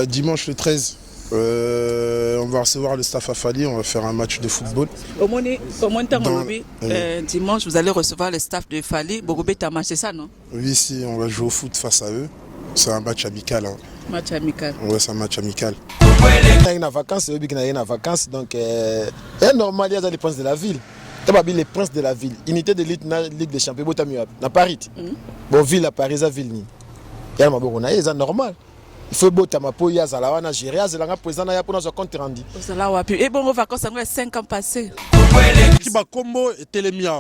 Dimanche le 13, on va recevoir le staff à Fali, on va faire un match de football. Dimanche, vous allez recevoir le staff de Fali. Borobé Tama, c'est ça, non? Oui, si, on va jouer au foot face à eux. C'est un match amical. Hein. Match amical. Ouais, c'est un match amical. Il y a une vacance, c'est eux qui ont vacances, donc c'est normal, il y a les princes de la ville. Les princes de la ville, unité de Ligue des Champions, na Paris. Bon, ville à Paris, à ville. C'est normal. Il faut que tu aies un gérer, président pour notre compte rendu. Et bon, on va commencer 5 ans passés. Qui ba combo et télémia.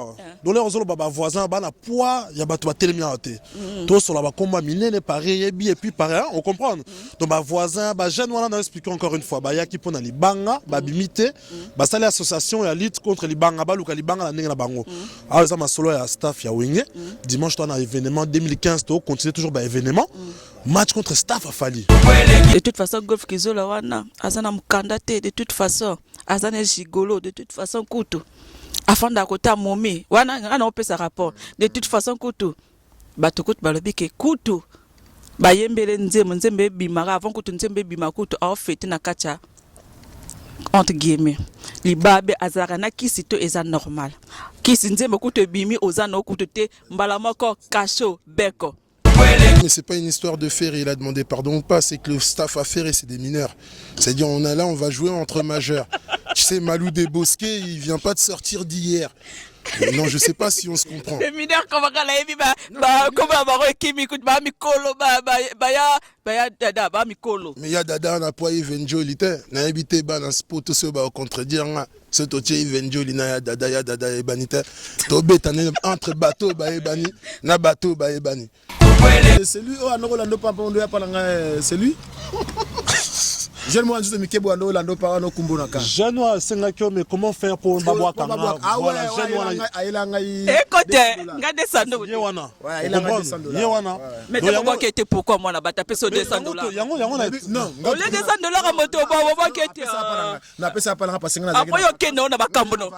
Donc les réseaux baba voisins bana poids ya ba to télémia té. Tout sur la ba combo minene pareil et puis pareil, on comprend. Donc ba voisin ba jeune wana na expliquer encore une fois ba ya ki pona libanga ba bimité ba sala association ya lutte contre libanga ba luka libanga na ndenge na bango. Alors ça ma solo ya staff ya wenge dimanche to na événement 2015 to continuer toujours ba événement. Match contre staff à Fali. De toute façon, Golf Kizola wana, azana mukandate, de toute façon, azana gigolo, de toute façon, Koutou. Afin d'akota momi, wana, on peut sa rapport. De toute façon, Koutou. Batukut balobike, Koutou. Bayembele nzembe bimara, avant Koutou nzembe bimakutu, a fait na kacha. Entre guillemets. Libabe azarana kisito eza normal. Kisi nzembe Koutou bimi, ozano Koutou te, mbalamoko, kacho, beko. Mais c'est pas une histoire de Ferré, il a demandé pardon ou pas, c'est que le staff a Ferré, c'est des mineurs. C'est-à-dire on a là, on va jouer entre majeurs. Tu sais, Malou des Bosquets, il vient pas de sortir d'hier. Non, je sais pas si on se comprend. Les mineurs, comment mais il y a Dada, on a pas Evenjoli, na habité ba na sport ce ba contredire nga. Ce totier Evenjoli na ya Dada et banita. Tobé tané entre bateau ba e bani, na bateau ba e bani. C'est lui, c'est lui. Jeune moi juste Mikebo ando lando para no kumbo naka. Jeune moi sengakio mais comment faire pour babwa kanga. Voilà, jeune moi aila ngai. Écoutez, ngade sando. Yewana. Ouais, il a ngade $100. Yewana. Mais pourquoi qui était pourquoi moi na bata peso $200? Yango non, au lieu de $100 à moto ba qui était. Na pesa pa na pa singa na zaki. Apoyo keno na bakambo no.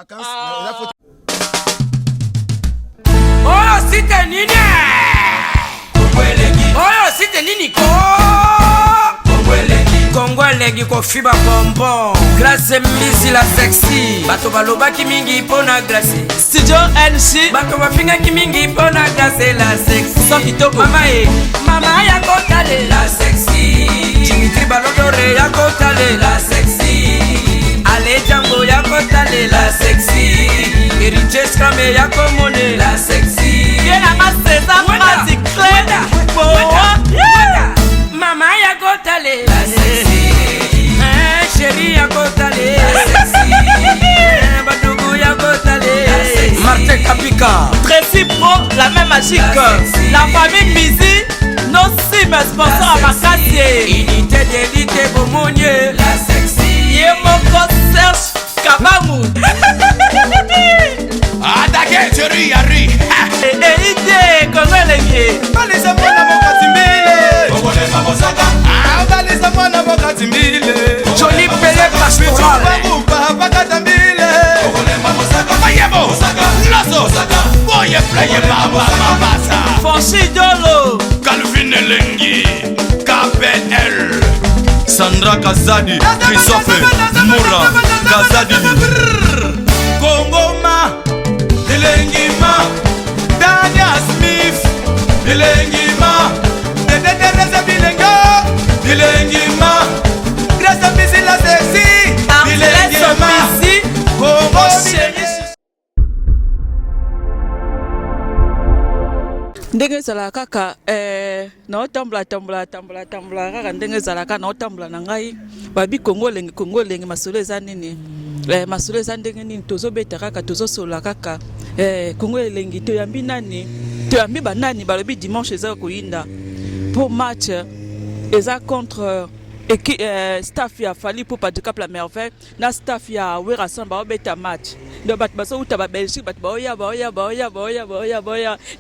Oh, c'était nini? Oh, c'était nini ko? Kongolegi ko fiba bonbon. Glace misi la sexy. Bato baloba ki mingi pona glace. Studio NC. Bato bafinga ki mingi pona glace la sexy. So kitoko. Mama ya kotale la sexy. Dimitri Balodore ya kotale la sexy. Ale Django ya kotale la sexy. Eriche Scramé ya komone la sexy. Yena maseza mazi kleda. Mama ya kotale la sexy. Chérie ya kotale la sexy. Badougou ya kotale la sexy. Martin Kapika. Tracy Pro, la même magique. La famille Mizi, nos cimes sponsors à Makassie. Unité d'élite Bomounier la sexy. Yemoko Serge Kabamou. Attaquez, chérie Yari. Idée, comment elle est bien. Balisa mwana mokatimbile. Bogole mabosaka. Balisa mwana mokatimbile. Jolie Pelé Pastoral. Bakatambile. Bogole mabosaka. Mayebo. Loso. Boye play baba mabasa. Fonchi Dolo. Calvin Elengi. KPL. Sandra Kazadi. Christophe Moura. Kazadi. Kongoma. Elengima. Dania Smith. Elengima. Dedededeze bilenga. Elengima. Grâce à Missy la sexy. Elengima. Kongo chérie. Ndenge zala kaka na tambla kaka ndenge zala kaka na tambla na ngai babi Kongo lenge masolo eza nini masolo eza ndenge nini tozobeta kaka tozosola kaka Kongo elengi toyambi nani toyambi banani balobi dimanche eza koyinda pour match eza contre staff ya Fali pour Padicap la merveille na staff ya Werason ba obeta match donc bat baso uta ba Belgique bat baoya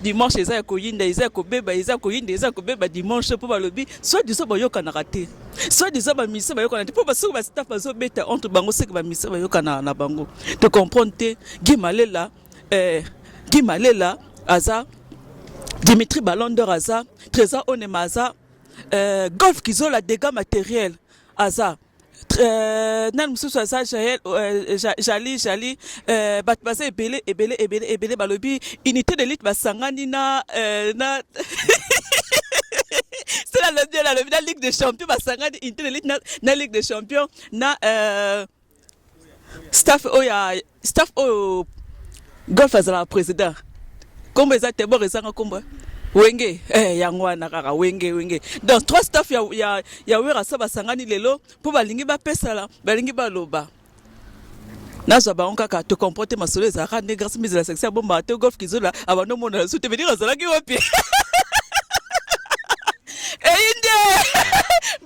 dimanche eza koyinda eza kobeba dimanche pour balobi soit disant bayoka na raté soit disant ba misa bayoka na pour baso ba staff baso beta entre bango c'est que ba misa bayoka na bango te comprendre te Guimalela aza Dimitri Ballon d'Or aza Trésor Onema aza golf kizola dégâts matériels aza nan mosusu aza jali bato baza ebele balobi unité de lutte basangani na c'est la Ligue des Champions basangani unité de lutte na Ligue des Champions na staff oyo golf azala président kombo eza te bor ezanga kombo wenge yango wana kaka wenge donc trois staff ya wera sa basangani lelo mpo balingi bapesala balingi baloba nazwa bango kaka to comporte masolo ezalaka nde grâce mise la section bomba te golf kizola abando mona na sute venir azalaki wapi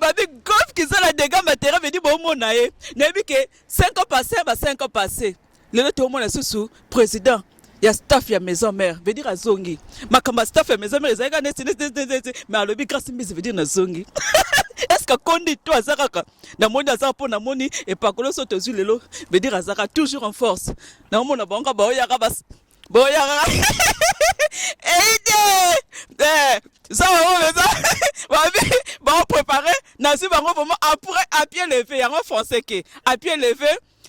babi golf kizola dégâts matériels veut dire bomona ye nayebi ke 5 ans passé lelo tomona susu président ya staff ya maison mère veut dire azongi makamba staff ya maison mère ezalaka neti mais alobi grâce mise veut dire na zongi est-ce que kondi to azaka na moni azaka po na moni epakolo so tozwi lelo veut dire azaka toujours en force na mona bango baoyaka ça va préparer nasi bango vraiment après à pied levé yango français ke à pied levé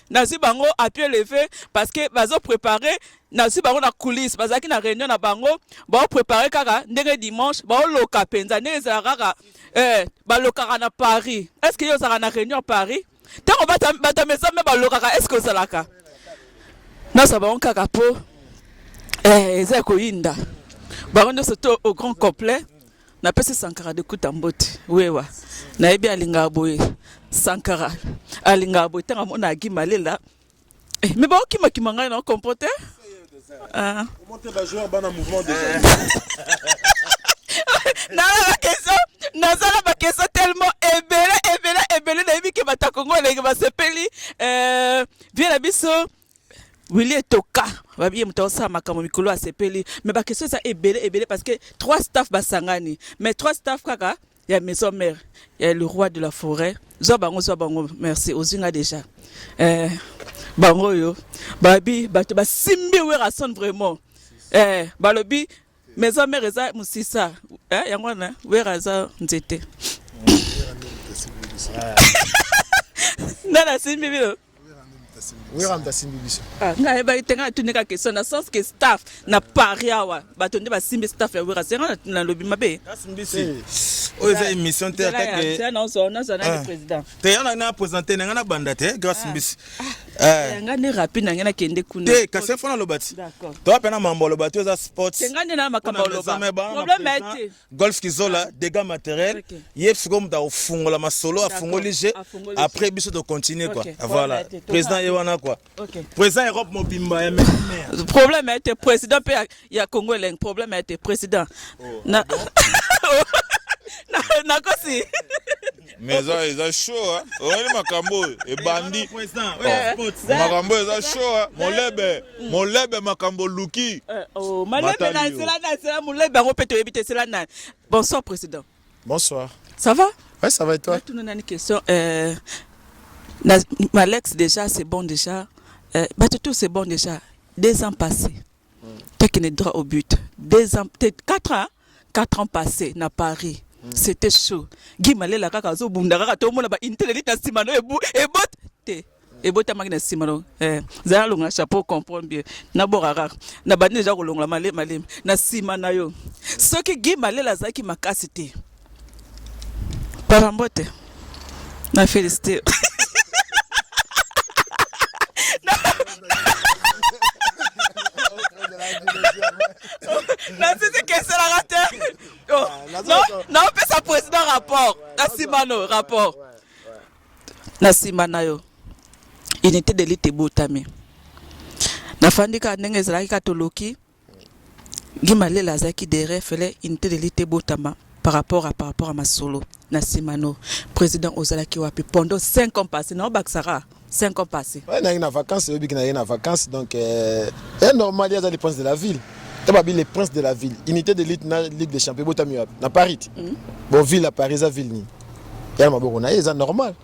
nasi bango à pied levé parce que bazo préparer nasi bango na coulisse bazaki na réunion na bango ba préparer kaka ndenge dimanche ba loka penza ndenge za kaka ba loka na Paris est-ce que yo za na réunion à Paris tango bata mesa me ba loka est-ce que ça laka na sa bango kaka po eza koyinda barondo soto au grand complet na pesi Sankara de Kutambote wewa na ebi alinga boye Sankara alinga boye tanga mona gimalela mais ba okima kimanga na comporter Monter la joueur bana mouvement déjà. La question tellement ebele na ebi ke batakongo lenge basepeli bien la biso Willy Toka babi mtosa makambo mikolo asepeli mais ba question ça ebele parce que trois staff basangani mais trois staff kaka ya maison mère ya le roi de la forêt zo bango merci ozinga déjà bango yo babi bato basimbi wera son vraiment balobi maison mère eza musisa yango na wera za nzete nana simbi bilo nga eba itenga tunika question na sens que staff na pariawa batonde ba simbi staff ya wera senga na lobi mabe oza émission te attaque c'est non son le président te yana na présenter na banda te grâce mbisi nga ne rapide na ngena kende kuna te kase fona lobati d'accord to apena mambo lobati oza sports nga ne na makamba loba problème est golf kizola dégâts matériels yef comme da ofungola masolo afungoli je après biso de continuer quoi voilà président yewana quoi président Europe mobimba ya problème est président pe ya Congo leng problème est président na nakosi mais eza show oyeli makambo ebandi makambo eza show molebe makambo luki malebe na sela molebe yango pe toyebi te sela nani bonsoir président Bonsoir. ça va Ouais, ça va et toi? tout le monde a une question Alex déjà c'est bon déjà Batutu c'est bon déjà 2 ans passés toi qui n'es droit au but 2 ans peut-être 4 ans passés na Paris c'était chaud Guimale la kaka zo bunda kaka to mona ba intelligent simano et bota magna simano za longa chapeau comprendre bien na borara na bani déjà kolonga malem na simana yo soki Guimale la zaki makasi te parambote na félicité non c'est que c'est la raté non on fait sa président rapport Nassimano rapport Nassimana yo unité de lutte botami na fandika ndenge ezalaki katoloki Guimale la zaki derrière fele unité de lutte botama par rapport à Masolo Nassimano président ozalaki wapi pendant 5 ans passés non baksara 5 ans passés ouais na une vacances obi na une vacances donc normal il y a les princes de la ville tababi les princes de la ville unité de lutte na Ligue des Champions botami na Paris bon ville à Paris à ville ni ya maboko na eza normal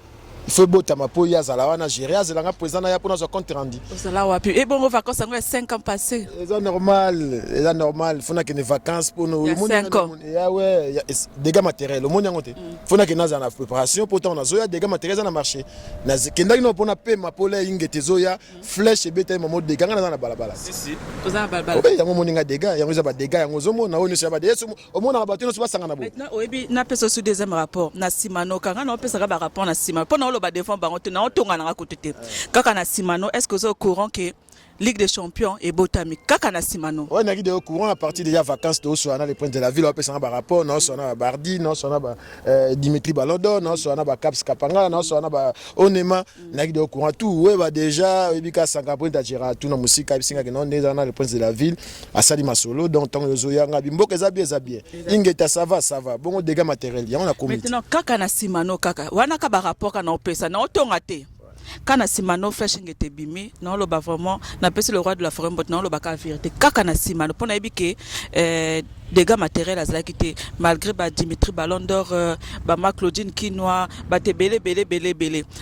il faut botama po ya zala wana gérer azela président ya pour notre compte rendu Zala wapi et bon vacances en 5 ans passés. c'est normal faut na que des vacances pour nous le monde ya ouais dégâts matériels le monde ngote faut na que na za préparation pour temps na zoya dégâts matériels na marché na kenda ino pour na pema pour les ingete zoya flèche beta mamo dégâts na na balabala si oza balabala obe yango moninga dégâts yango za ba dégâts yango zomo na oni ba yesu au monde na bato no so sanga na bo maintenant oyebi na peso sous deuxième rapport na simano kanga na pesa ba rapport na simano pour na lo ba défendre bango te na otonga na côté te kaka na simano est-ce que vous êtes au courant que Ligue des Champions et Botami kaka na simano on a dit au courant à partir déjà vacances to so na les princes de la ville on pesa ba rapport na so na Bardi na so na ba Dimitri Balodo na so na ba Caps Kapanga na so na ba Onema na dit au courant tout ouais ba déjà ebika sanga point atira tout na musika bisinga que non na les princes de la ville à Sali Masolo donc tant yo ya nga bimbo que za bien ingeta ça va bon dégâts matériels ya on a commis maintenant kaka na simano kaka wana ka ba rapport kana opesa na otonga te kana simano flashing était bimi non lo ba vraiment na pesi le roi de la forêt mbot non lo ba ka vérité kaka na simano pona ebike dégâts matériels azala kité malgré ba Dimitri Ballon d'Or ba ma Claudine Kinoa ba te belé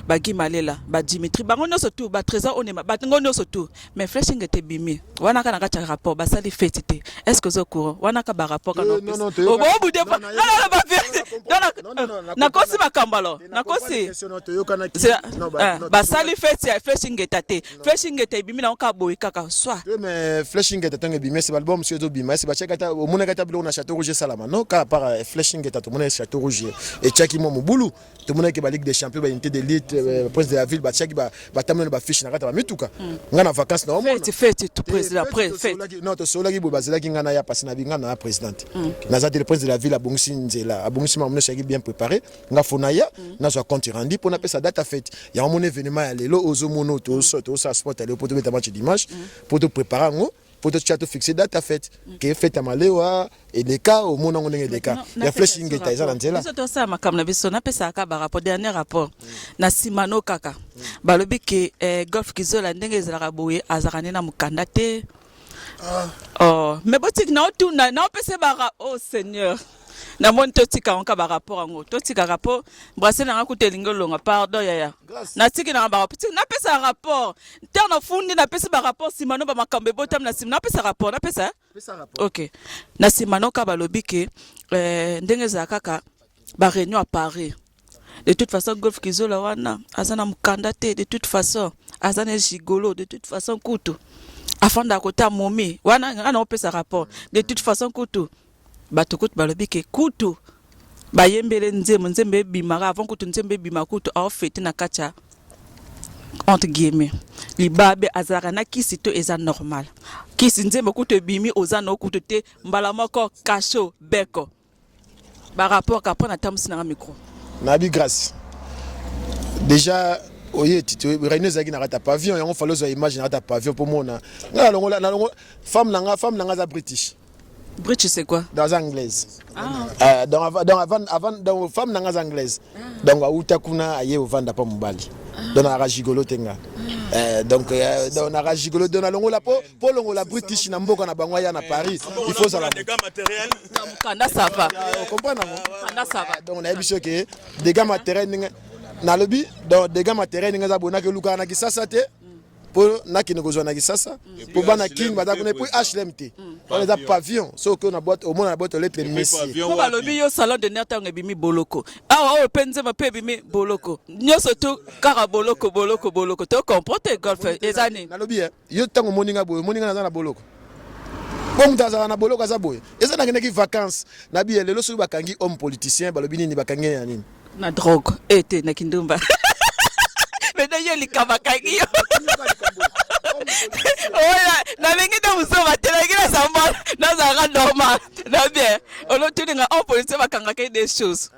ba Gimalela ba Dimitri ba ngono surtout ba Trésor Onema ba ngono surtout mais flashing était bimi wana kana ka rapport ba sali fêtité est-ce que zo courant wana ka ba rapport kana non au bout de non ba vérité na kosi makambalo na kosi basali feti ya flashing etate flashing etate bimi na ka boy kaka soit mais flashing etate bimi c'est l'album monsieur Dobima c'est ba cheka au mona kata bilo na Château Rouge Salama non ka par flashing etate mona Château Rouge et chaki mo mobulu to mona ke ba Ligue des Champions ba unité d'élite prince de la ville ba chaki ba tamena ba fiche na kata ba mituka ngana vacances na mona feti tout président feti non to sola ki bo bazela ki ngana ya pasina bi ngana présidente na za le prince de la ville abongisi nzela abongisi ma mona chaki bien préparé nga fonaya na zo compte rendu pour na pesa date à fête ya mon événement ya lelo ozomono to ça sport aller pour te mettre match dimanche pour te préparer ngo pour te chato fixer date à fête que fête à malewa et les cas au monde on est des cas ya flashing eta za nzela biso to ça makamna biso na pesa ka ba rapport dernier rapport na simano kaka balobi ke golf kizola ndenge ezala boye azarane na mukanda te oh mais botik na otuna na pesa ba oh seigneur na mon totika on ka ba rapport ngo totika rapport brasser na ku telingolonga pardon ya na tiki na ba rapport na pesa rapport terno fundi na pesa ba rapport simano ba makambe botam na simano pesa rapport na pesa OK na simano ka ba lobike ndenge za kaka ba réunion à Paris de toute façon golf kizola wana azana mukanda te de toute façon azana gigolo de toute façon kutu afanda kota momi wana ana pesa rapport de toute façon kutu batokut balobi ke kutu bayembele nzembe bimara avant kutu nzembe bimakutu a fêté na kacha entre guillemets libabe azara na kisito eza normal kisi nzembe kutu bimi oza no kutu te mbala moko kasho beko ba rapport ka pona tamsi na micro na bi grâce déjà oye tito réunion zaki na rata pavillon yango falo zo image na rata pavillon pour mona na longo femme nanga za british British c'est quoi? Dans anglaise. Ah. Avant femme nanga anglaise. Donc auta kuna aye ovanda pa mobali. Donc na rajigolo tenga. Donc na rajigolo dona longo la po longo la British na mboka na bangwa ya na Paris. Il faut ça la dégâts matériels. Kanda ça va. Comprendre Kanda ça va. Donc na biso ke dégâts matériels na lobi donc dégâts matériels nga za bona ke luka na kisasa te. Pour na ki negozo na kisasa pour bana king bada kuna pour HLMT on les a pavillon sauf que on a boîte au monde na boîte lettre messi pour balobi yo salon de nerta ngebimi boloko ah o penze ma pe bimi boloko nyoso to kara boloko to comprendre golf les années na lobi yo tango moninga na za na boloko bon mutaza na boloko za boye eza na ki vacances na bi lelo so bakangi homme politicien balobi nini bakangi ya nini na drogue ete na kindumba mais d'ailleurs les kavakagi na lingi de musoma telagila samba na za normal na bien on tuni nga en police bakanga des choses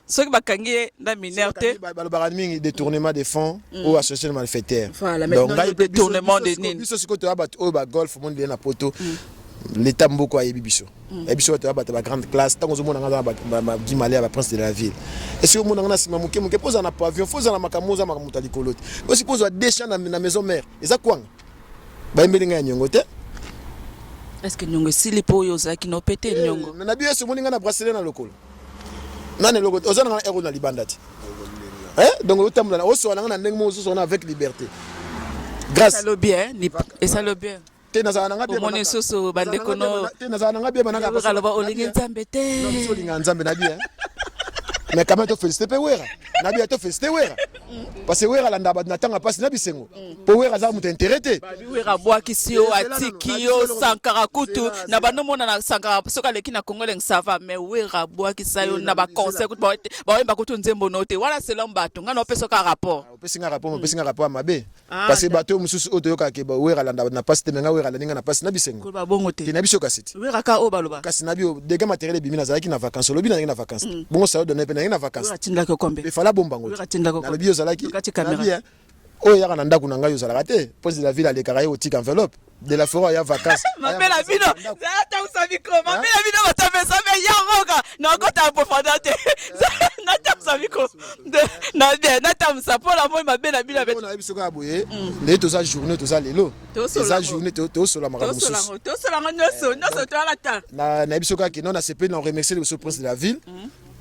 ce qui bakangi na minorité balobara mingi détournement des fonds ou association malfaiteurs voilà maintenant détournement de nini biso sikoto abat o ba golf monde na poto l'état mboko ayebi biso ebiso to abata ba grande classe tango zomona nga ba Gimalela ba prince de la ville et si omona nga sima muke poza na pavillon foza na makamuza makamuta likolote aussi poza déchet na maison mère eza kwanga ba embeli nga nyongo te est-ce que nyongo sili po yo za ki no pété nyongo na biso moni nga na bracelet na lokolo nane lokolo ozana na euro na libanda te Donc otambola o so na ndenge mo so na avec liberté. Grâce. Ça le bien, et ça le bien. Te na za na bien. Mon soso bande kono. Te na za na bien banaka. Ba olingi nzambe te. Non so linga nzambe na bien. Mais quand même to féliciter pe wera. Na bien to féliciter wera. Parce que wera landa ba na tanga passe na bisengo. Po wera za mutu intérêté. Wera boa kisio atikio sankara kutu na bano mona na sankara soka leki na Congo leng sava mais wera boa kisayo na ba conseil kutu ba ba kutu nzembo note wala selon bato ngana opeso ka rapport. Opeso ka rapport mabe. Parce que bato mususu oto yoka ke ba wera landa na passe te menga wera landa na passe na bisengo. Ba bongo te. Na biso kasiti. Wera ka o baloba. Kasi na bio dégâts matériels bimi na zaki na vacances lobi na vacances. Bongo ça donne na vacances. Wera tinda ko kombe. Il fallait bombango. Wera tinda ko. Na bio zalaki. Oh, il y a un andako na ngayo zalakate. Poste de la ville à l'écaraï au tic enveloppe. De la forêt, il y a vacances. Ma belle amino, ça vous micro. Ma belle amino, va taper ça, mais il y a roga. Non, quand t'as un profondeur, n'attends ça micro. N'attends ça pour la moi, ma belle amino. On a eu ce gars aboué. Les tous à journée, tous à l'élo. Tous à journée, tous sur la maramousse. Tous sur la maramousse. Non, c'est toi la ta. Na eu ce gars qui non a CP, on remercie le prince de la ville.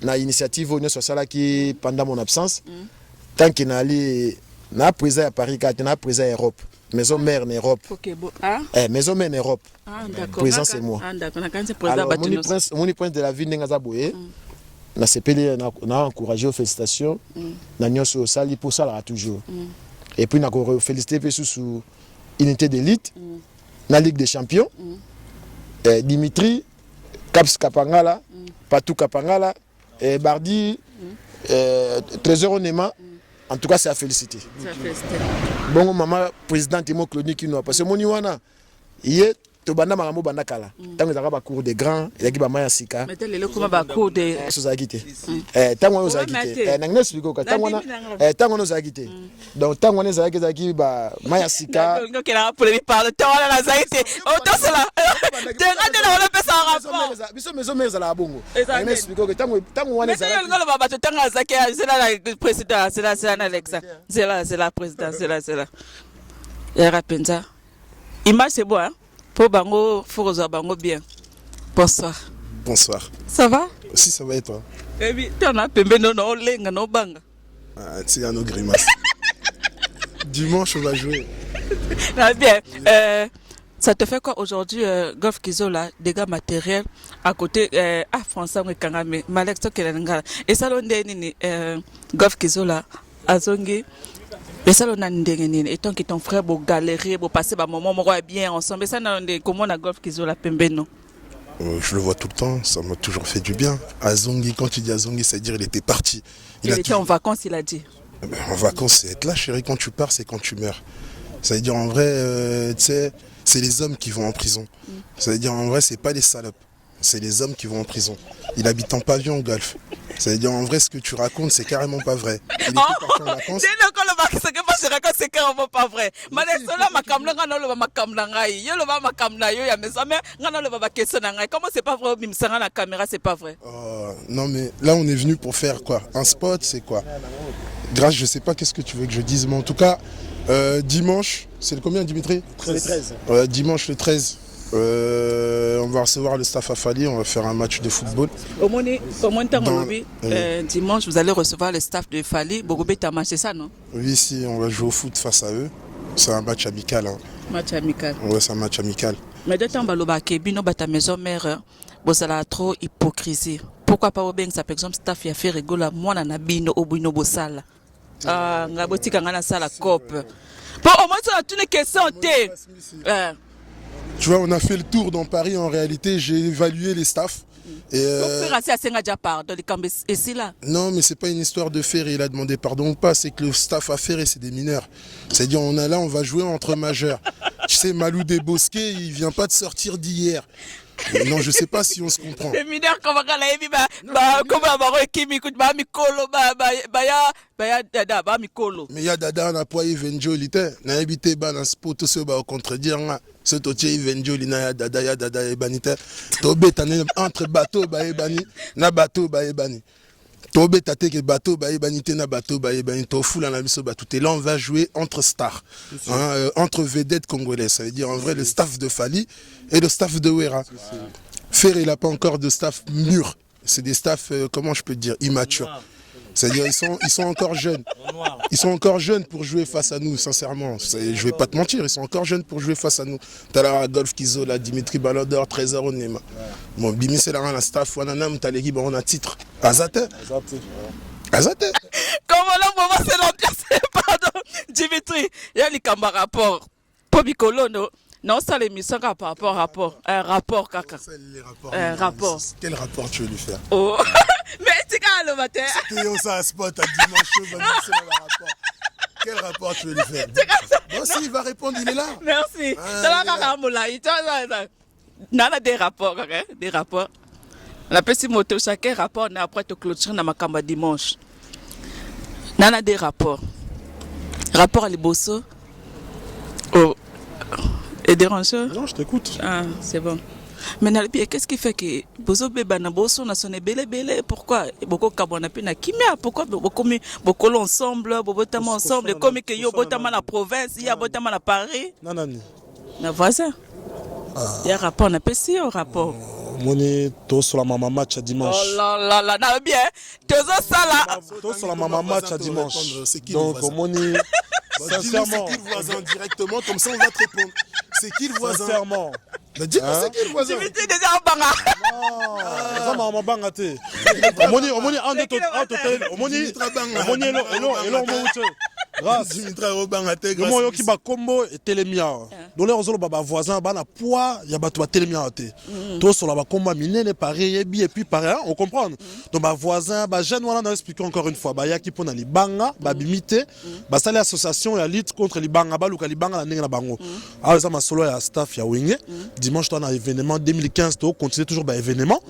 Na initiative on est sur ça là qui pendant mon absence. Tant qu'il n'a allé na président à Paris, quand na président à Europe. Maison mère en Europe. OK, bon. Ah. Maison mère en Europe. Ah, d'accord. Président c'est moi. Ah, d'accord. Na quand c'est président Batinos. Mon prince de la ville n'engaza boye. Na CP na encouragé aux félicitations. Na nyonso sali pour ça là toujours. Et puis na ko féliciter pe sous unité d'élite. Na Ligue des Champions. Dimitri Caps Kapangala, Patou Kapangala, Bardi, Trésor Onema. En tout cas, c'est à féliciter. Bon, maman, présidente Imo Claude Kino, parce que mon Iwana, il est Tobanda Maramo Bandakala. Tant que tu as un cours de grands, il y a qui va maya sika. Mais tu as un cours de. Société. Tant qu'on nous a quitté. N'angnes lui quoi. Tant qu'on nous a quitté. Donc tant qu'on nous a quitté, qui va maya sika. Donc il a appelé par le temps là la zaïté. Autant cela. Tu regardes là on le fait ça rapport. Biso maison mère za la bongo. N'angnes lui quoi. Tant qu'on wana za. Mais le baba tu tanga zaké, c'est là le président, c'est là Alexa. C'est là président, c'est là. Ya rapenza. Image c'est bon hein. Pour Bango, faut Bango bien. Bonsoir. Bonsoir. Ça va? Si, ça va et toi? Eh bien, tu en as pembe non lenga no banga. Ah, tu sais, nos grimaces. Dimanche, on va jouer. Ah, bien. Ça te fait quoi aujourd'hui, Golf Kizola, dégâts matériels à côté François Mekangame, Malek Tokelanga. Et ça, l'on dit Golf Kizola, Azongi. Et ça, on a une et tant que ton frère pour galérer, pour passer un moment bien ensemble. Et ça, comment on a Golf Kizola Pembeno? Je le vois tout le temps, ça m'a toujours fait du bien. Azongi, quand tu dis Azongi, c'est-à-dire il était parti. Il était en vacances, il a dit. En vacances, c'est être là, chérie. Quand tu pars, c'est quand tu meurs. Ça veut dire en vrai, tu sais, c'est les hommes qui vont en prison. Ça veut dire en vrai, c'est pas les salopes. C'est les hommes qui vont en prison. Il habite en pavillon au golf. Ça veut dire en vrai, ce que tu racontes, c'est carrément pas vrai. Il était parti en vacances. C'est carrément pas vrai. Comment c'est pas vrai? La caméra, c'est pas vrai. Non, mais là, on est venu pour faire quoi? Un spot, c'est quoi? Grâce, je sais pas qu'est-ce que tu veux que je dise, mais en tout cas, dimanche, c'est le combien, Dimitri? Le 13. Dimanche le 13. On va recevoir le staff à Fali, on va faire un match de football. Au moins dimanche, vous allez recevoir le staff de Fali. Bogobé Tama, c'est ça, non? Oui, si, on va jouer au foot face à eux. C'est un match amical. Hein. Match amical. Ouais, c'est un match amical. Mais de temps, Baloba, Kebino, Bata Maison Mère, vous avez trop hypocrisie. Pourquoi pas au bien ça, par exemple, staff y a fait rigoler, moi, na bino, au bino, bosala. Ah, nga botika nga na sala cop. Bon, au moins, ça a toutes les questions, Tu vois, on a fait le tour dans Paris. En réalité, j'ai évalué les staffs. Non, mais c'est pas une histoire de faire et il a demandé pardon ou pas. C'est que le staff à faire et c'est des mineurs. C'est-à-dire, on a là, on va jouer entre majeurs. Tu sais, Malou des Bosquets, il vient pas de sortir d'hier. Non, je sais pas si on se comprend. Les mineurs, comment mais il y a Dada, on a pas Venjoli, n'a habité dans ce pot, tout ce au contredire. Ce totier Venjoli, na Dada, et Banita. Tobé, entre bateau, Baébani, na bateau, Baébani. Tobé, t'as que bateau, Baébanité, na bateau, Baébani. Tofu, la miso, bateau. Et là, on va jouer entre stars, entre vedettes congolaises. Ça veut dire en vrai le staff de Fali et le staff de Wera. Ferre, il n'a pas encore de staff mûr. C'est des staffs, comment je peux dire, immatures. C'est-à-dire ils sont encore jeunes. Ils sont encore jeunes pour jouer face à nous, sincèrement. Je vais pas te mentir, ils sont encore jeunes pour jouer face à nous. T'as la Golf Kizo, la Dimitri Ballon d'Or, Trésor Onema. Bon, Bimi c'est la staff, Wananam, t'as l'équipe, on a titre. Azate. Azate. Comment là, maman, c'est l'ambiance, pardon. Dimitri, il y a les camarades rapport. Pobicolo, non, ça l'émission par rapport un rapport, caca. Rapport. Quel rapport tu veux lui faire? Oh. Mais tu as le matin. C'était ça un spot à dimanche, c'est le rapport. Quel rapport tu veux lui faire? Bon, s'il va répondre, il est là. Merci. On a des rapports, hein? Des rapports. La petite moto, chacun rapport, on a après te clôturer dans ma camba dimanche. On a des rapports. Rapport à l'Ibosso. Oh. Et dérangeur? Non, je t'écoute. Ah, c'est bon. Mais qu'est-ce qui fait que Bozo Beba na Bosso na sonné belé pourquoi beaucoup kabona pe na kimia pourquoi beaucoup ensemble botama ensemble comme que yo botama na province ya botama na Paris nanani na voisin il y a rapport na PC au rapport moni to sur la maman match à dimanche. Oh là là na bien tozo sala to sur la maman match à dimanche. Donc moni sincèrement c'est qui le voisin directement comme ça on va te répondre. C'est qui le voisin? Sincèrement. Dis-moi c'est qui le voisin? Tu me déjà en banga. Non, ça m'a banga té. Omoni en total, omoni elo grâce Dimitra Robanga té grâce. Moi yo ki ba combo et telemia. Donc les ozolo ba voisin ba na poids ya ba to ba telemia té. To sur la ba combo minene pareil et puis pareil, on comprend. Donc ba voisin ba jeune wana na expliquer encore une fois ba ya ki pona libanga ba bimité ba sala association ya lutte contre libanga ba luka libanga na ndenge na bango. Ah ça ma solo ya staff ya wingé. Dimanche on a événement 2015 to continue toujours ba événement.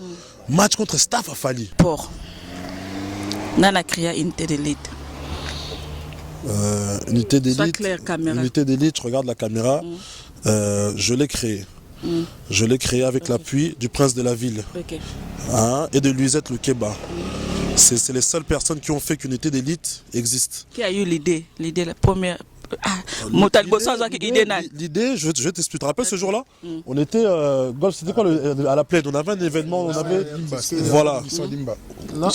Match contre staff à Fali. Pour Nana créa unité d'élite. Unité d'élite. Sois clair, caméra. Unité d'élite, je regarde la caméra. Je l'ai créé. Je l'ai créé avec l'appui du prince de la ville et de Luisette Lukeba. C'est les seules personnes qui ont fait qu'unité d'élite existe. Qui a eu l'idée? L'idée, la première. L'idée, je t'explique. Tu te rappelles ce jour-là? On était golf, c'était quoi à la plaine? On avait un événement, on avait voilà. Non.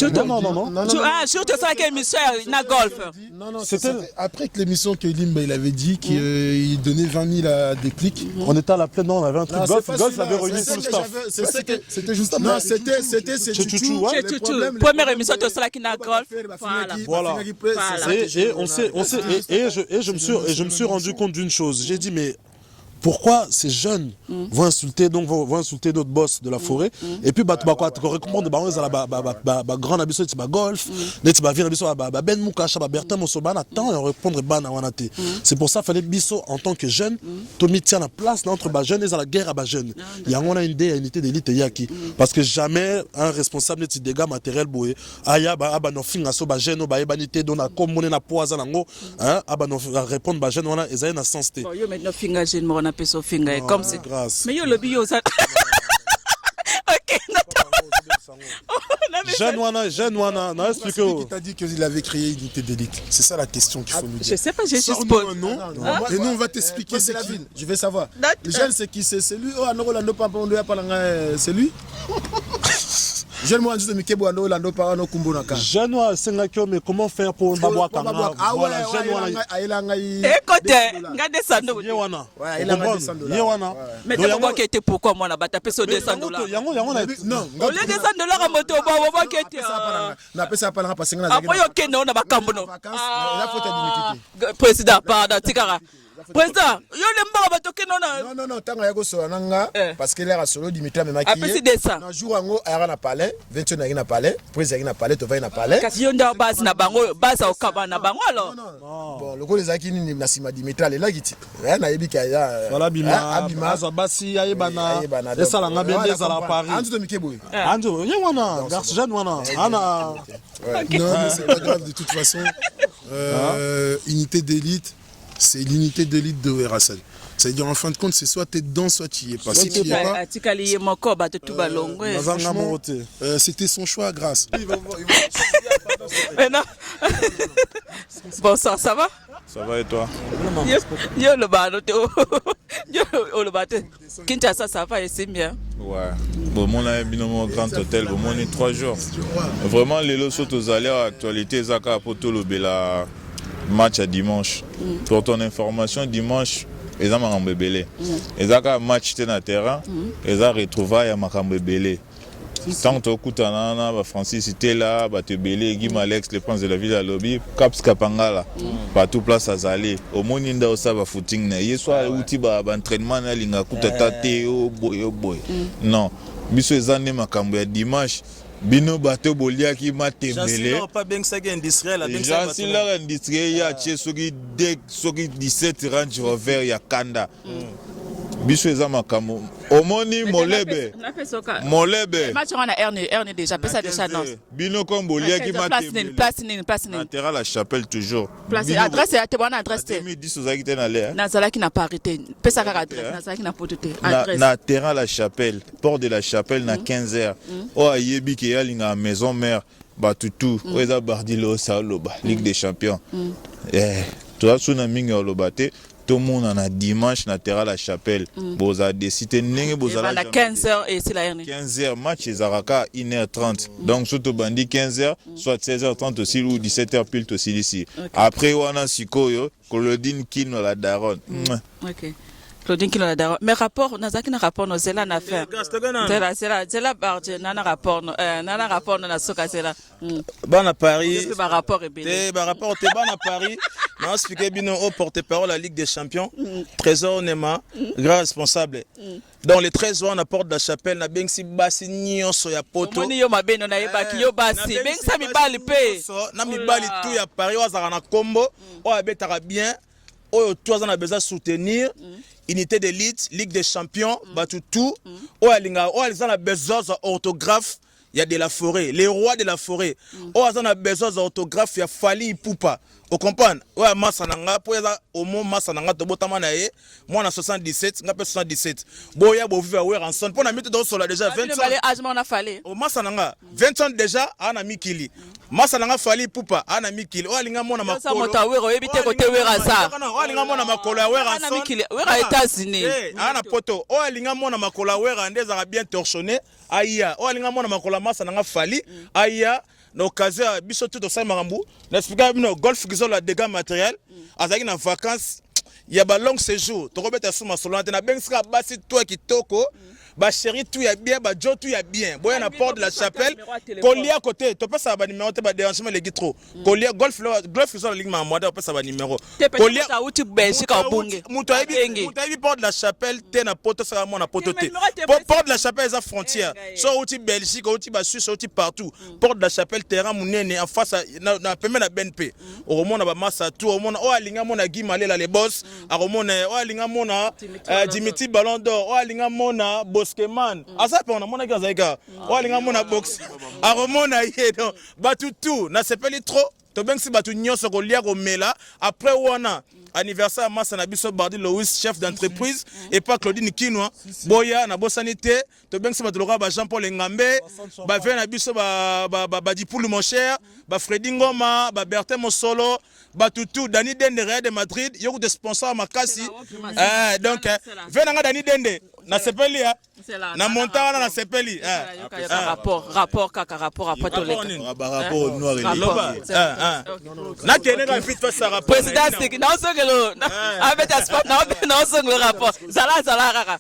Ah, surtout ça qui est émission na golf. Non, c'était après que l'émission que Limba il avait dit qu'il donnait 20 000 à des clics. On était à la plaine, non, on avait un truc golf. Golf l'avait réuni sur le staff. C'était justement. Non, c'était Chouchou. Première émission de cela qui na golf. Voilà. Et je me suis rendu compte d'une chose. J'ai dit, mais pourquoi ces jeunes vont insulter d'autres boss de la forêt et puis tu recommandes de baron la grande abisso de golf net ba vient abisso ba ben mukacha ba bertin mosoba na temps et répondre bana wanate. C'est pour ça fallait bisso en tant que jeune Tommy tient la place entre ba jeunes et dans la guerre à ba jeunes. Il y a on a une idée unité d'élite yaki parce que jamais un responsable de dégâts matériels boé aya ba no finga so ba jeune ba ebanité dona comme on na poison nango hein aba no répondre ba jeune wana ezali na sens té. Yo maintenant finga jeune mo na peso finga comme c'est grâce. Mais yo le bio ça. OK, Jeune Wana, n'a expliqué. Qui t'a dit qu'il avait créé unité d'élite? C'est ça la question qu'il faut nous dire. Je sais pas, j'ai juste un nom. Et nous on va t'expliquer c'est la ville. Je vais savoir. Le jeune c'est qui? C'est lui. Oh Rolando Papa on doit parler c'est lui. Jeune moi juste Mikebo Rolando Papa no Kumbonaka. Jeune Wana Sengakyo mais comment faire pour Babwa Kanga? Voilà jeune Wana. Écoute, regardez ça nous. Yewana. Yewana. Mais d'abord qui était pourquoi moi là-bas taper sur $200. Non, au lieu de $100 à moto ba qui était na pesa pa parce que na après OK non na ba kambono la faute à Dimitri président pardon tikara président yo le mba ba toke non non tanga ya ko so nanga parce que l'air solo Dimitri me maki après c'est ça na jour ngo ara na palais 21 na palais président na palais to va na palais kasi yo nda base na bango base au kaba na bango alors bon le ko les aki ni na sima Dimitri là kiti na yebi ka ya voilà bima za basi ayebana esala nga bende za la Paris andu to mikebo andu yewana garçon jeune wana ana non mais c'est pas grave de toute façon unité d'élite. C'est l'unité d'élite de Werasan. C'est-à-dire en fin de compte, c'est soit tu es dedans, soit tu y es pas. Si tu y es pas, c'était son choix, grâce. Bonsoir, ça va? Ça va et toi? Yo le bano Kinshasa, ça va, c'est bien. Ouais. Bon, mon ami, mon grand hôtel, bon, on est 3 jours. Vraiment, les lots sont aux aléas actualité, Zaka Apotolo Bela match à dimanche. Pour ton information, dimanche, ils ont un bébé. Ils ont un match sur le terrain, ils ont retrouvé un bébé. Tant que tu as Francis était là, Batebele, Guy Alex, le prince de la ville à Lobby, Caps Kapangala, partout place à Zalé. Au moins, il y a un footing. Il y a un outil d'entraînement, il y a un boy. Non, biso ezane makambo ya dimanche. Bino bateau bolia qui m'a tembelé. Pas bien ça industriel, industriel ya tché soki 17 Range Rover ya Kanda. Biso eza makambo omoni molebe match on a Erne déjà pesa déjà non bino kombolia ki mate place latéral la chapelle toujours place adresse ya te bonne adresse 2010 ozaki te na le nazala ki na parité pesa ka adresse nazala ki na pototé adresse na terrain la chapelle port de la chapelle na 15h o ayebi ke ya linga maison mère batutu o eza bardilo sa loba Ligue des Champions toi suna mingi olobate tout le monde a dimanche na terrain la chapelle. Vous avez décidé à 15h et c'est la 15h match et Zaraka 1h30. Donc surtout bandi 15h soit 16h30 aussi ou 17h pile aussi ici. Après on a Sikoyo, Claudine Kino la daronne. OK. Claudine Kino la daronne. Mais rapport nazaki na rapport no zela na faire. Zela barje na rapport na soka zela. Ban à Paris. C'est ba rapport et bien. Ba rapport te ban à Paris. Non, expliquez bien au porte-parole la Ligue des Champions. Trésor Nema, grand responsable. Dans les 13 ans, on apporte la chapelle, na bengsi basi nyonso ya poto. Moni yo mabeno na yebaki yo basi. Bengsa mi bali pe. Na mi bali tout ya Paris wazaka na kombo. O abetaka bien. O toi on a besoin soutenir. Unité d'élite, Ligue des Champions, batutu. O alinga, o alizana besoin orthographe. Il y a de la forêt, les rois de la forêt. Oh, on a besoin d'orthographe, il y a Fali Poupa. Vous comprenez? Ouais, Massananga, pour au moins Massananga, to botamanae, moi en 77, on 77. Boya, bo vivre ouais ensemble. Pour la mettre dans sol déjà 20 ans. Au Massananga, 20 ans déjà, on a mis Kili. Massananga Fali Poupa, on a mis Kili. Oh, linga mona makolo. Ça monta ouais, éviter côté ouais ça. Oh, linga mona makolo ouais ensemble. On a mis Kili, ouais États-Unis. Eh, on a poto. Oh, linga mona makolo ouais andez a bien torchonné. Aïe, oh, linga mona makolo Massananga Fali. Aïe. L'occasion biso tout ça marambu n'explique bien golf qui ont la dégâts matériels azaki na vacances il y a ba long séjour to robeta suma solante na bengska basi toi qui toko ba chéri tout ya bien ba jo tout ya bien boya na porte de la chapelle colia à côté to pas ça ba numéro te ba dérangement les gitro colia golf ils ont la ligne ma moi to pas ça ba numéro colia ça outi Belgique en bunge mutabi porte de la chapelle te na poto ça moi na poto te porte de la chapelle à frontière so outi Belgique outi ba Suisse outi partout porte de la chapelle terrain munene en face na pembe na BNP au romona ba massa tout au mona o alinga mona Guy Malela les boss a romona o alinga mona Dimitri Ballon d'Or o alinga mona Boskeman asa pe on a mona gazaika o alinga mona box a romona yedo batutu na sepeli trop to bengsi batu nyonso ko lia ko mela après wana anniversaire massa na biso Bardi Louis chef d'entreprise et pas Claudine Kinoa boya na bosanité to bengsi batu loka ba Jean-Paul Ngambe ba vient na biso ba Dipoul mon cher ba Freddy Ngoma ba Bertin Mosolo ba tutu Dani Dende Real de Madrid yoko de sponsor makasi donc vient nga Dani Dende na sepeli na montana na sepeli rapport kaka rapport après to le rapport noir et na kene ka fit face rapport président c'est na songelo avec aspect na songelo rapport zala kaka.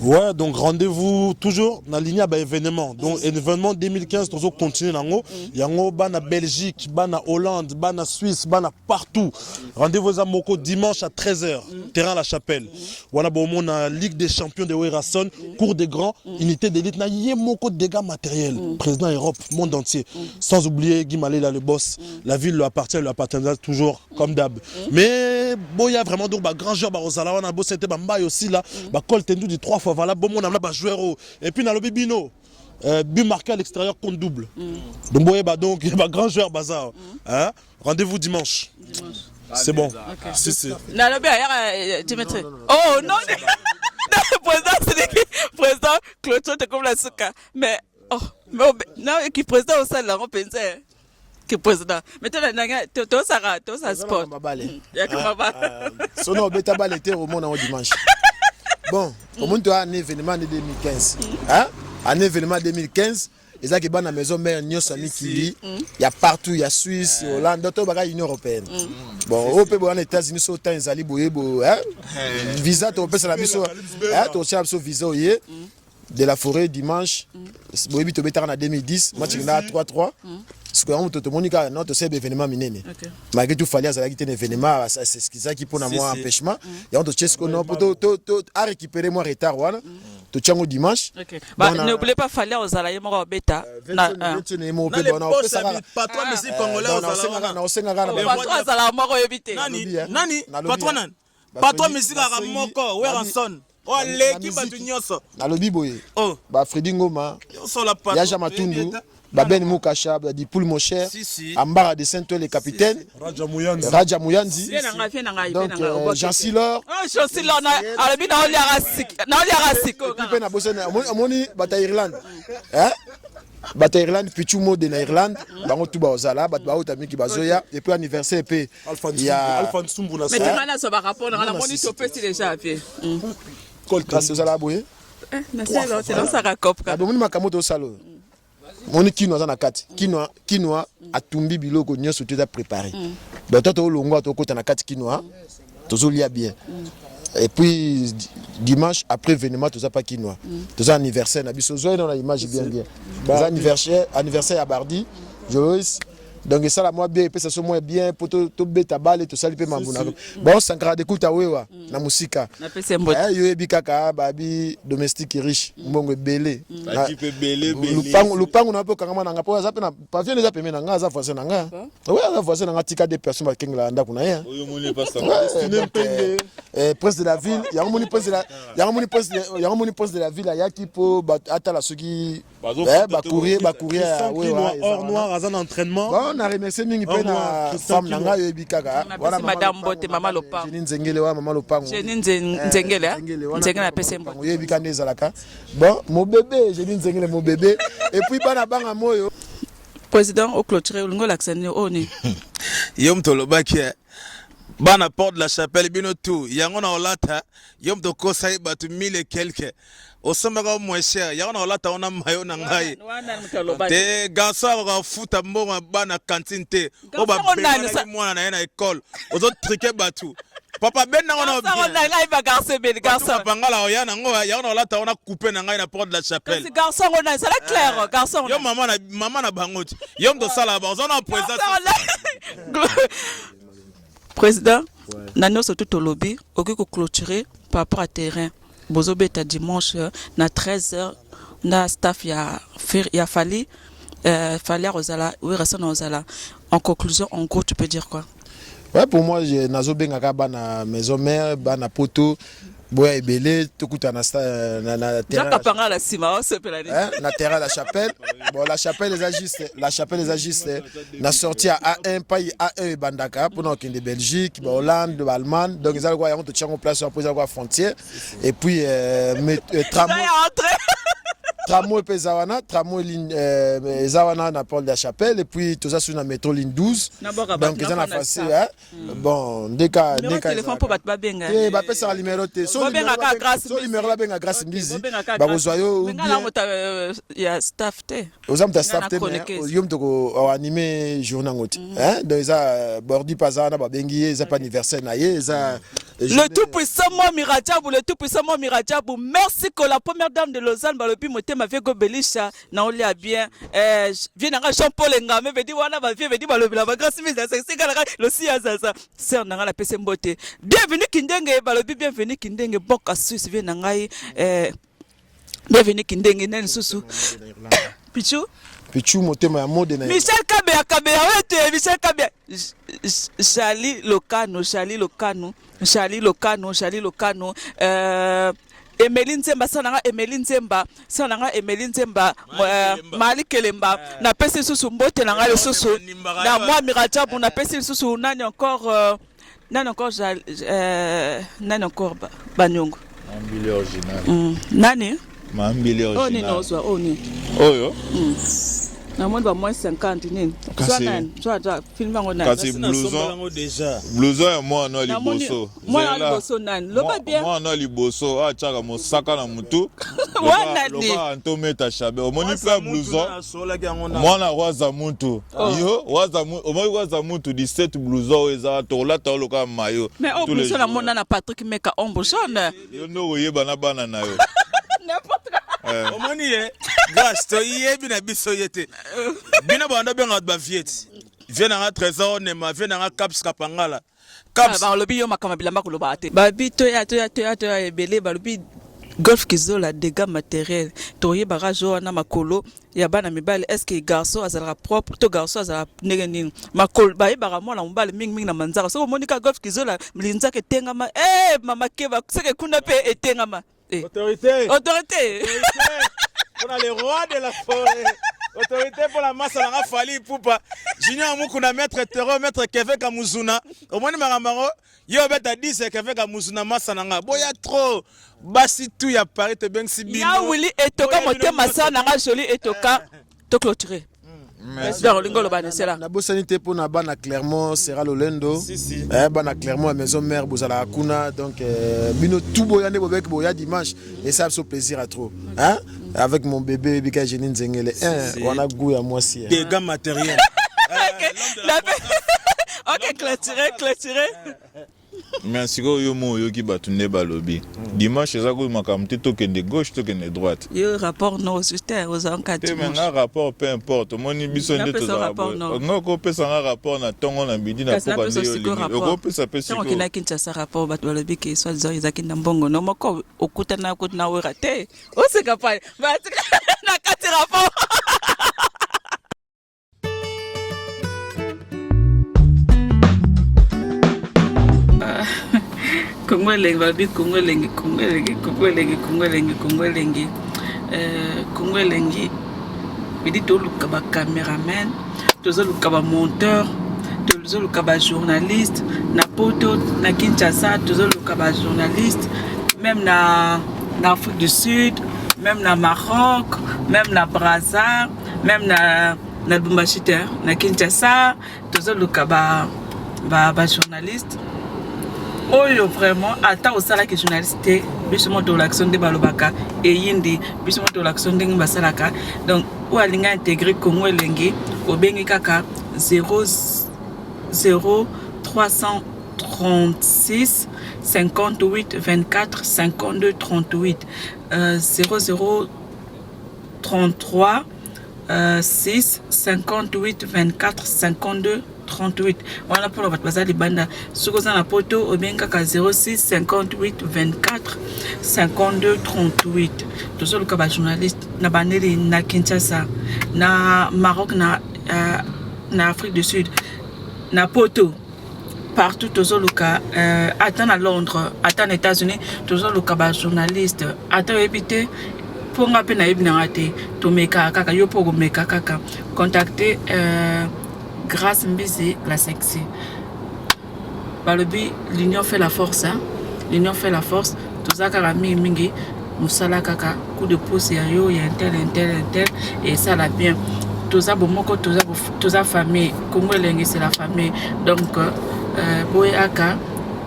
Ouais, donc rendez-vous toujours dans la ligne à événement. Donc événement 2015, toujours continuer nango. Yango bana Belgique, bana Hollande, bana Suisse, bana partout. Rendez-vous à Moko dimanche à 13h, terrain La Chapelle. Wana bomo na Ligue des Champions de Werason, cours des grands, unité d'élite na yé Moko dégâts matériels. Président Europe, monde entier. Sans oublier Guy Malela le boss. La ville lui appartiendra toujours comme d'hab. Mais bon, il y a vraiment donc grand joueur Barosala, on a beau c'était Bamba aussi là, ba col tendu du 3 fois voilà bon on a ba joueur et puis dans le bibino but marqué à l'extérieur compte double. Donc boye ba donc il y a grand joueur bazar. Hein? Rendez-vous dimanche. C'est bon. Okay. Si c'est. Na le bien Dimitri. Oh non. Président Cloto te comme la souka. Mais oh non qui président au salle là on pensait. que président. Maintenant, tu as sport. Son beta balle était au monde en dimanche. Bon, au monde a un événement de 2015. Hein? Un événement 2015. Et ça qui est dans la maison mère Nyosami Kili. Il y a partout, il y a Suisse, Hollande, d'autres bagages Union européenne. Bon, au pays aux États-Unis, au temps ils allaient boyebo, hein? Visa, tu peux la mission, hein? Tu as un visa de la forêt dimanche. Boyebi tu bétar en 2010, moi tu as 3-3. Parce que on te monica non, tu sais événement minéné. Malgré tout fallait ça qui un événement, c'est ce qui pour moi empêchement. Et on te check non pour à récupérer moi retard voilà. Tu tiens au dimanche. Bah n'oubliez pas fallait aux alaïs moi bêta. Pas toi mais si congolais aux alaïs. Pas toi alaïs moi éviter. Nani pas toi nan. Pas toi mais si la moko where son. Oh leki batu nyoso. Na lobi boye. Oh ba Fredi Ngoma. Ya Jamatundu. Ben Moukachab, di Poul mon cher, Ambara de Saint-Ouen les capitaines, Raja Mouyanzi, donc Jean Silor. Jean Silor, Alabi na Oliarasik. Puis na bosse na moni bata Irlande. Hein? Bata Irlande Pichumo de na Irlande, bango tuba ozala, bat ba otami ki bazoya et puis anniversaire pe il y a Alphonse Sumbu na. Mais tu m'as ça va rapport na moni topé si déjà fait. Colta ozala boye. Mais c'est là, ça rakop. Ah bon moni makamoto salo. Moni kino za na kati kino atumbi biloko nyonso tu as préparé donc toi to longo to kota na kati kino tozo lia bien et puis dimanche après événement tout ça pas kino tout ça anniversaire na biso zo dans la image bien anniversaire à Bardi Joyce donc ça la moi bien et puis ça soit moins bien pour to beta balle to sali pe mambuna bon sankara de kuta wewa na musika na pese mbot yo ebikaka babi domestique riche mbongo belé type belé lupango na po kangama nanga po za pe na pavien za peme nanga za voisin nanga oui za voisin nanga tika des personnes ba kengla ndako na ye oyo moni pas ça prince de la ville ya moni prince de la ville ya ki po ata la soki ba courir oui hors noir à un entraînement. On a remercié mingi pe na femme nanga yo ebikaka voilà madame Bote mama Lopango Jenny Nzengele wa mama Lopango Jenny Nzengele na pesembo yo ebikane ezalaka bon mon bébé Jenny Nzengele mon bébé et puis bana banga moyo président au clôturer ulingo laksani oni yom tolobaki bana porte de la chapelle bino tout yango na olata yom to kosa batu 1000 et quelques osomaka moins cher yango na olata ona mayo na ngai te garçon va futa mbongo bana cantine te o ba bena mwana na na école ozo triquer batu papa ben na ona ba garçon ben garçon pangala oyana ngo yango na olata ona couper na ngai na porte de la chapelle garçon ona ça la clair garçon yo mama na bangoti yom to sala ba ozona présence président nano surtout au lobby ok ko clôturer par rapport à terrain bozo beta dimanche na 13h na staff ya fali Rosala oui reste na Rosala en conclusion en gros tu peux dire quoi? Ouais pour moi j'ai nazo bengaka bana maison mère bana poto boya ebele tokuta na terrain la sima na terrain la chapelle bon la chapelle les ajustes na sorti à A1 pays A1 bandaka pour nous qui de Belgique ba Hollande ba Allemagne donc ils allaient quoi on te tient en place pour la frontière et puis tramway pe zawana tramway ligne zawana na porte de la chapelle et puis tout ça sur la métro ligne 12 donc ils en a facile hein bon deka téléphone pour battre benga eh ba pesa numéro te so numéro la benga grâce mbizi ba bozoyo ya staff te ozam ta staff te yom to animer journée ngoti hein donc ça bordi pazana ba bengi ça pas anniversaire na ye ça le tout puissant Mirajabu merci que la première dame de Lausanne ba le m'avait gobelisha na olia bien vient na Jean-Paul Ngame veut dire wana ba vie veut dire ba lobela ba grâce mise c'est kala le sia ça sœur na la pese mbote bienvenue Kindenge ba lobi bienvenue Kindenge boka Suisse vient na ngai bienvenue Kindenge nene susu Pichu motema ya mode na Michel Kabea wete Michel Kabea Charlie Locano Emeline Nzemba sananga Emeline Nzemba Mali Kelemba na pesi susu mbote na ngale susu na moi Mirajabu na pesi susu nani encore Banyongo Mambili original nani Mambili original oni nozwa oni oyo Na monde ba moins 50 nini. Soit film ngo na. Kasi blouson déjà. Blouson ya moi na liboso. Moi na liboso nani. Loba bien. Moi na liboso a chaka mosaka na mutu. Wana ni. Loba antometa chabe. Omoni pa blouson. Moi na waza mutu. Yo waza mutu. Omoni waza mutu 17 blouson eza tola tolo ka mayo. Mais au blouson na mona na Patrick Meka ombo jaune. Yo no oyeba na bana na yo. N'importe quoi. Omoni grâce to yebi na biso yete. Bina banda benga ba viet. Viens na trésor nema, viens na caps kapangala. Caps ba lobi yo makama bilamba ko loba ate. Ba bi to ya ebele ba lobi golf kizola dégâts matériels. Toye barajo na makolo ya bana mibale est-ce que garçon azala propre to garçon azala ngenini. Makolo ba ibara mwana mobale mingi na manzaka. So monika golf kizola mlinza ke tengama mama keba seke kuna pe etengama. Autorité. On a les rois de la forêt. Autorité pour la masse à la Fali Poupa. Junior Mukuna, maître Terro, maître Kevin Kamuzuna. Au moins, Maramaro, yo beta 10 Kevin Kamuzuna Massananga. Boya trop. Basi tout ya Paris te ben si bien. Ya Willy et Toka, moté Massananga, joli et Toka, to clôturer. Na bosanité pour na bana Clermont Serra Lolendo bana Clermont à maison mère bozala kuna donc bino tout boyane bobek boya dimanche et ça fait plaisir à trop hein avec mon bébé Bika Jenine Zengele on a goût à moi si dégâts matériels. OK clôturer Merci yo mo yo ki batunde balobi. Dimanche ça ko makamte tokende gauche tokende droite. Yo rapport non sur aux encadres. Te menga rapport peu importe. Moni biso nde to za. Ngoko pesa nga rapport na tongo na bidi na poka nde yo. Oko pesa pesa ko. Kina Kinshasa rapport bat balobi ke soit zo izaki na mbongo no moko okuta na ko na wera te. O se kapai. Ba na kati rapport. Congolais babi Congolais bidi to luka ba cameraman tozo luka ba monteur tozo luka ba journaliste na poto na Kinshasa tozo luka ba journaliste même na Afrique du Sud même na Maroc même na Brazza même na Lubumbashi na Kinshasa tozo luka ba journaliste. Oyo vraiment ata osala ke journaliste bisimo to l'action de balobaka et yindi bisimo to l'action de basalaka donc ou alinga intégrer Congo elengi obengi kaka 00336 58 24 52 38 0033 6 58 24 52 38. Voilà pour votre bazar libanda. Sukoza na poto obenga ka 06 58 24 52 38. Tozo luka ba journaliste na baneli na Kinshasa, na Maroc, na Afrique du Sud, na poto. Partout tozo luka attend à Londres, attend aux États-Unis, tozo luka ba journaliste, attend éviter pour nga pe na ibina ngate to meka kaka yo po meka kaka contacter Grâce Mbizi la sexy. Balobi l'union fait la force hein. L'union fait la force. Tozaka la mingi musala kaka coup de pouce ya yo ya intel et ça la bien. Toza bomoko toza famille. Congo elengi c'est la famille. Donc boyaka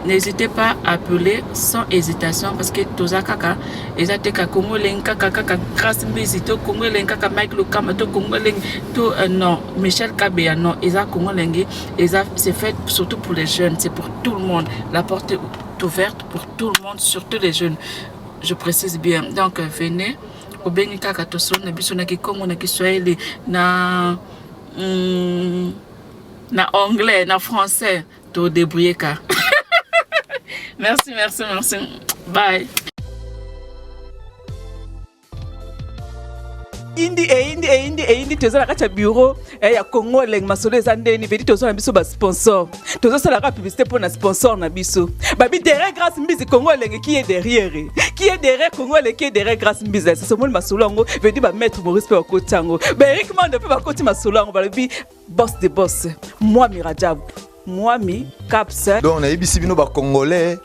n'hésitez pas à appeler sans hésitation parce que toza kaka ezate ka Congo elengi kaka Grâce Mbizi to Congo elengi kaka Mike Lokama to Congo elengi to non Michel Kabea non eza Congo elengi eza c'est fait surtout pour les jeunes, c'est pour tout le monde, la porte est ouverte pour tout le monde, surtout les jeunes, je précise bien. Donc venez au bengi kaka to son na biso na Congo na Kiswahili na anglais na français to débrouiller ka. Merci. Bye. Indi toza la kacha bureau ya Congo leng masolo ezandeni vedi toza na biso ba sponsor. Toza sala ka publicité pour na sponsor na biso. Babi derrière Grâce Mbizi Congo leng qui est derrière Congo leng qui est derrière Grâce Mbizi. C'est mon masolo ngo vedi ba mettre Maurice pe kotango. Ba Eric Mande pe ba koti masolo ngo babi boss de boss. Moi Mirajab. Moi mi Caps. Donc na yebisi bino ba Congolais.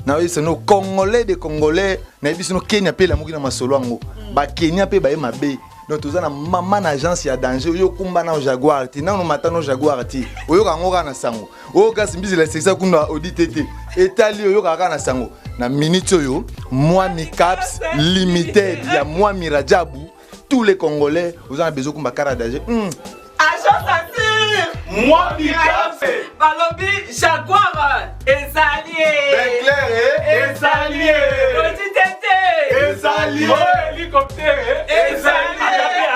Na oui c'est nos Congolais des Congolais. Na yebisi no Kenya pe la mukina masolo ngo. Ba Kenya pe ba mabe. donc toza na mama na agence ya danger oyo kumba na Jaguar ti nanu matano Jaguar ti oyo kangoka na sango oyo kasi mbizi la sexa kuna audit te etali oyo kaka na sango na minute oyo moi mi caps limited ya moi mirajabu tous les Congolais vous avez besoin kumba kara danger agence assure moi mi caps balobi Jaguar ezalié ezalié ezali hélicoptère ezali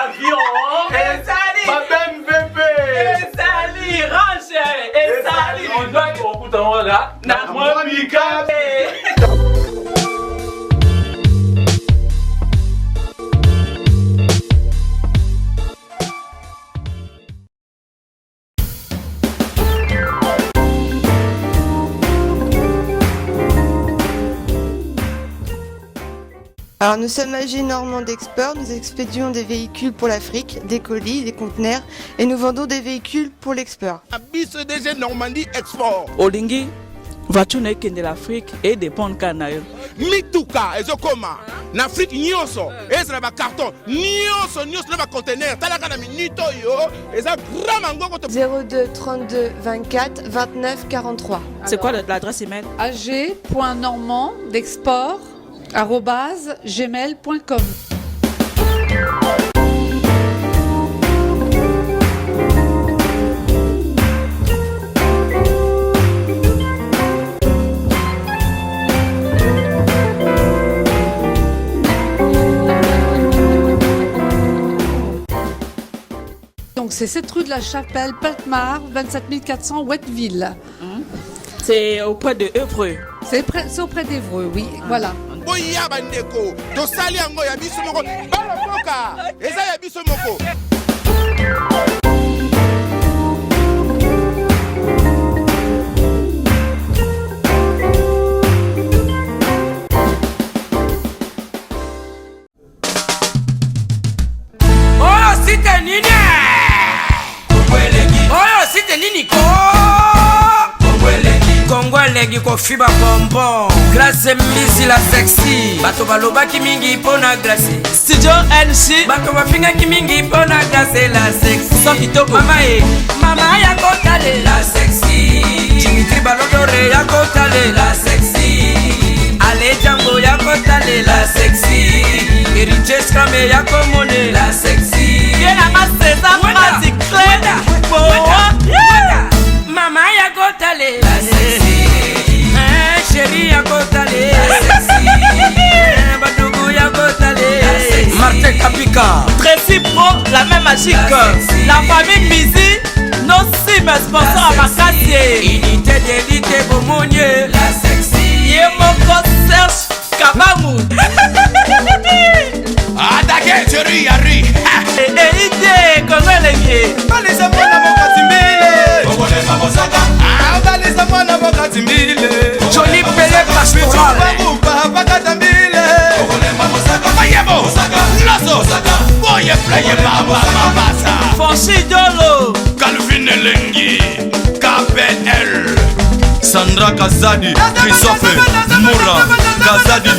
avion ezali babem bébé ezali range ezali on doit kokuta ngola na moi mika. Alors nous sommes AG Normand Export, nous expédions des véhicules pour l'Afrique, des colis, des conteneurs et nous vendons des véhicules pour l'export. Abis DG Normandie Export. Olingi, voiture na ekende l'Afrique et dépendre kanayo. Mituka ezokoma na Afrique nyonso ezra ba carton nyonso na ba conteneur talaka na minute yo eza vraiment ngoko 02 32 24 29 43. C'est quoi l'adresse email? ag.normandexport@gmail.com. Donc c'est cette rue de la Chapelle, Peltmar, 27 400 Ouetteville. C'est auprès de Évreux. C'est auprès d'Évreux, oui, voilà. Boya bandeko tosali yango ya biso moko bala foka eza ya biso moko. Oh site nini oyo site nini ko Kongolegi ko fiba bonbon glace mbizi la sexy bato balobaki mingi pona glace studio NC bato bafingaki mingi pona glace la sexy so kitoko mama ya kotale la sexy Dimitri Balodore ya kotale la sexy Ale Django ya kotale la sexy Heritage Scramé ya komone la sexy yena maseza magic clean mama ya kotale la sexy chérie ya kotale la sexy badougou ya kotale la sexy Martin Kapika Tracy Pro, la même magique. La famille Mizi, nos cimes sponsors à Makassie. Unité d'élite Bomonier la sexy Yemoko Serge Kabamu. Adake chérie yari. Ide Kongolegi. Balisa mwana mokatimbile. Kongole mabosaka. Balisa mwana mokatimbile. Johnny Pelé Pastoral Bakatambile. Kongole mabosaka. Mayebo. Lazo. Boye play baba mabasa. Fonchi Dolo. Calvin Elengi. KPL. Sandra Kazadi. Christophe Moura. Kazadi.